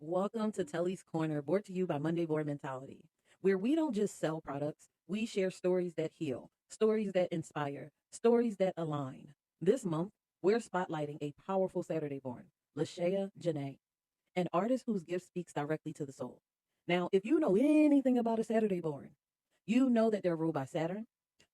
Welcome to Telly's Corner, brought to you by Monday Board Mentality, where we don't just sell products, we share stories that heal, stories that inspire, stories that align. This month, we're spotlighting a powerful Saturday born, Lashaya Janae, an artist whose gift speaks directly to the soul. Now, if you know anything about a Saturday born, you know that they're ruled by Saturn,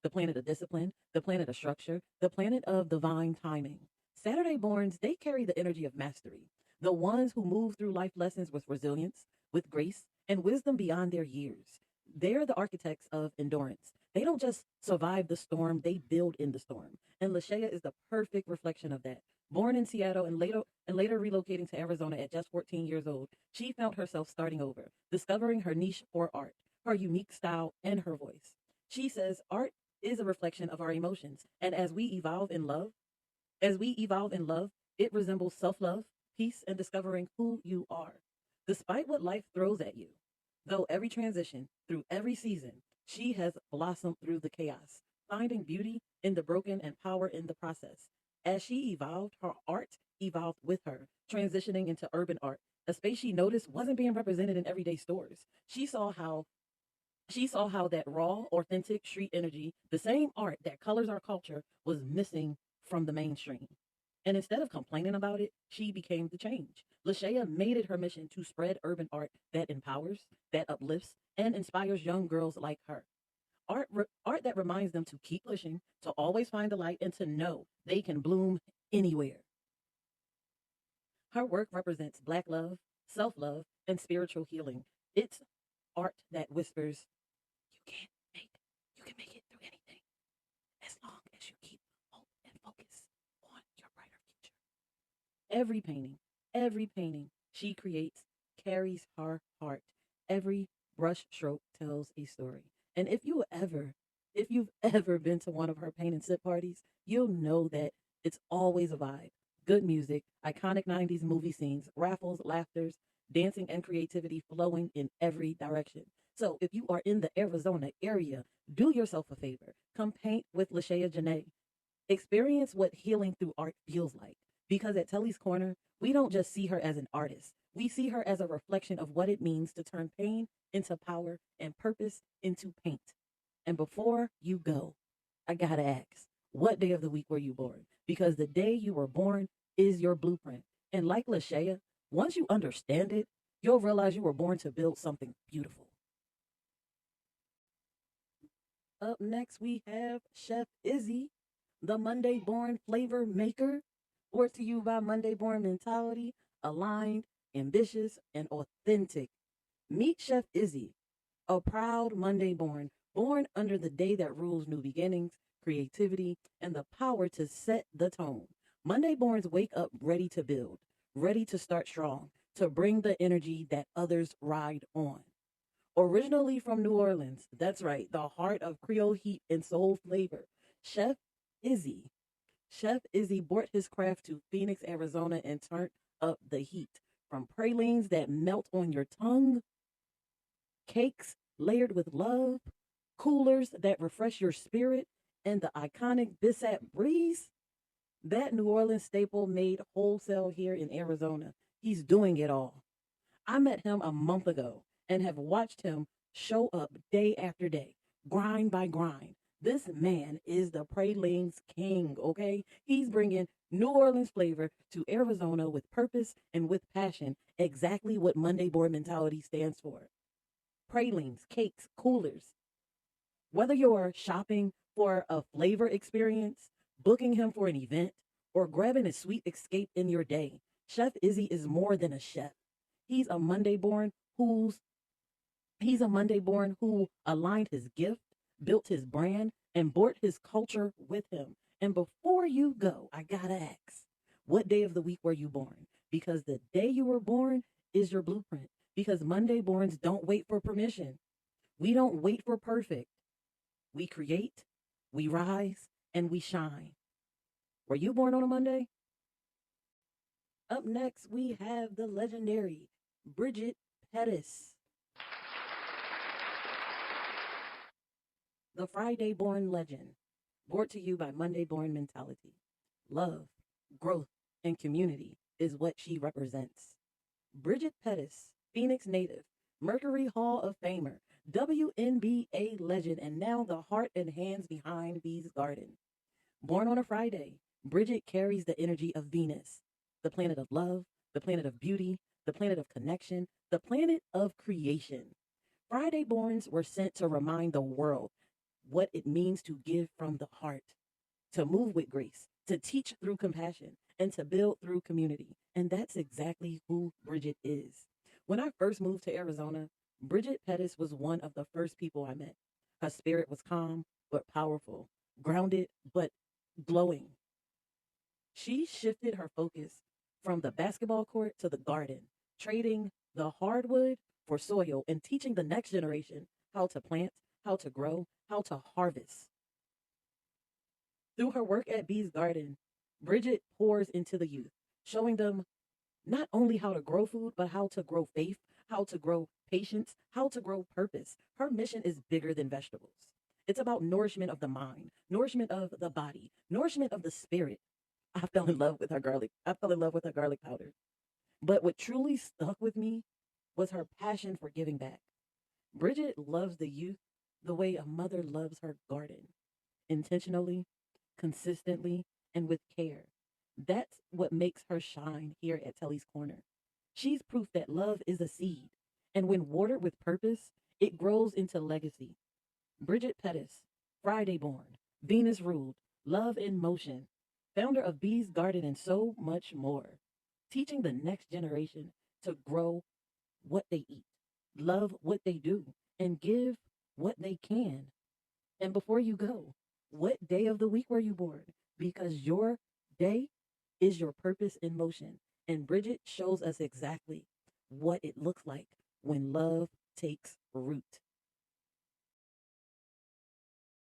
the planet of discipline, the planet of structure, the planet of divine timing. Saturday borns, they carry the energy of mastery, the ones who move through life lessons with resilience, with grace, and wisdom beyond their years. They're the architects of endurance. They don't just survive the storm, they build in the storm. And Lashaya is the perfect reflection of that. Born in Seattle and later relocating to Arizona at just 14 years old, she found herself starting over, discovering her niche for art, her unique style, and her voice. She says art is a reflection of our emotions, and as we evolve in love, it resembles self-love, peace, and discovering who you are, despite what life throws at you. Though every transition, through every season, she has blossomed through the chaos, finding beauty in the broken and power in the process. As she evolved, her art evolved with her, transitioning into urban art, a space she noticed wasn't being represented in everyday stores. She saw how that raw, authentic street energy, the same art that colors our culture, was missing from the mainstream. And instead of complaining about it, she became the change. Lashaya made it her mission to spread urban art that empowers, that uplifts, and inspires young girls like her. Art that reminds them to keep pushing, to always find the light, and to know they can bloom anywhere. Her work represents Black love, self love, and spiritual healing. It's art that whispers, you can't make, you can make it through anything as long as you keep hope and focus on your brighter future. Every painting she creates carries her heart. Every brush stroke tells a story. And if you've ever been to one of her paint and sip parties, you'll know that it's always a vibe. Good music, iconic 90s movie scenes, raffles, laughters, dancing, and creativity flowing in every direction. So if you are in the Arizona area, do yourself a favor. Come paint with Lashaya Janae. Experience what healing through art feels like. Because at Telly's Corner, we don't just see her as an artist, we see her as a reflection of what it means to turn pain into power and purpose into paint. And before you go, I gotta ask, what day of the week were you born? Because the day you were born is your blueprint. And like Lashaya, once you understand it, you'll realize you were born to build something beautiful. Up next, we have Chef Izzy, the Monday Born Flavor Maker, brought to you by Monday Born Mentality, aligned, ambitious, and authentic. Meet Chef Izzy, a proud Monday born under the day that rules new beginnings, creativity, and the power to set the tone. Monday borns wake up ready to build, ready to start strong, to bring the energy that others ride on. Originally from New Orleans, that's right, the heart of Creole heat and soul flavor, Chef Izzy. Chef Izzy brought his craft to Phoenix, Arizona, and turned up the heat. From pralines that melt on your tongue, cakes layered with love, coolers that refresh your spirit, and the iconic Bissap Breeze, that New Orleans staple made wholesale here in Arizona. He's doing it all. I met him a month ago and have watched him show up day after day, grind by grind. This man is the Pralines King, okay? He's bringing New Orleans flavor to Arizona with purpose and with passion, exactly what Monday Board Mentality stands for. Pralines, cakes, coolers. Whether you're shopping for a flavor experience, booking him for an event, or grabbing a sweet escape in your day, Chef Izzy is more than a chef. He's a Monday born who's he's a Monday born who aligned his gift, built his brand, and brought his culture with him. And before you go, I gotta ask, what day of the week were you born? Because the day you were born is your blueprint. Because Monday borns don't wait for permission. We don't wait for perfect. We create, we rise, and we shine. Were you born on a Monday? Up next, we have the legendary Bridget Pettis, the Friday born legend, brought to you by Monday Born Mentality. Love, growth, and community is what she represents. Bridget Pettis, Phoenix native, Mercury Hall of Famer, WNBA legend, and now the heart and hands behind Bee's Garden. Born on a Friday, Bridget carries the energy of Venus, the planet of love, the planet of beauty, the planet of connection, the planet of creation. Friday borns were sent to remind the world what it means to give from the heart, to move with grace, to teach through compassion, and to build through community. And that's exactly who Bridget is. When I first moved to Arizona, Bridget Pettis was one of the first people I met. Her spirit was calm but powerful, grounded but glowing. She shifted her focus from the basketball court to the garden, trading the hardwood for soil and teaching the next generation how to plant, how to grow, how to harvest. Through her work at Bee's Garden, Bridget pours into the youth, showing them not only how to grow food, but how to grow faith, how to grow patience, how to grow purpose. Her mission is bigger than vegetables. It's about nourishment of the mind, nourishment of the body, nourishment of the spirit. I fell in love with her garlic. I fell in love with her garlic powder. But what truly stuck with me was her passion for giving back. Bridget loves the youth the way a mother loves her garden, intentionally, consistently, and with care. That's what makes her shine here at Telly's Corner. She's proof that love is a seed, and when watered with purpose, it grows into legacy. Bridget Pettis, Friday born, Venus ruled, love in motion, founder of Bee's Garden, and so much more, teaching the next generation to grow what they eat, love what they do, and give what they can. And before you go, what day of the week were you born? Because your day is your purpose in motion. And Bridget shows us exactly what it looks like when love takes root.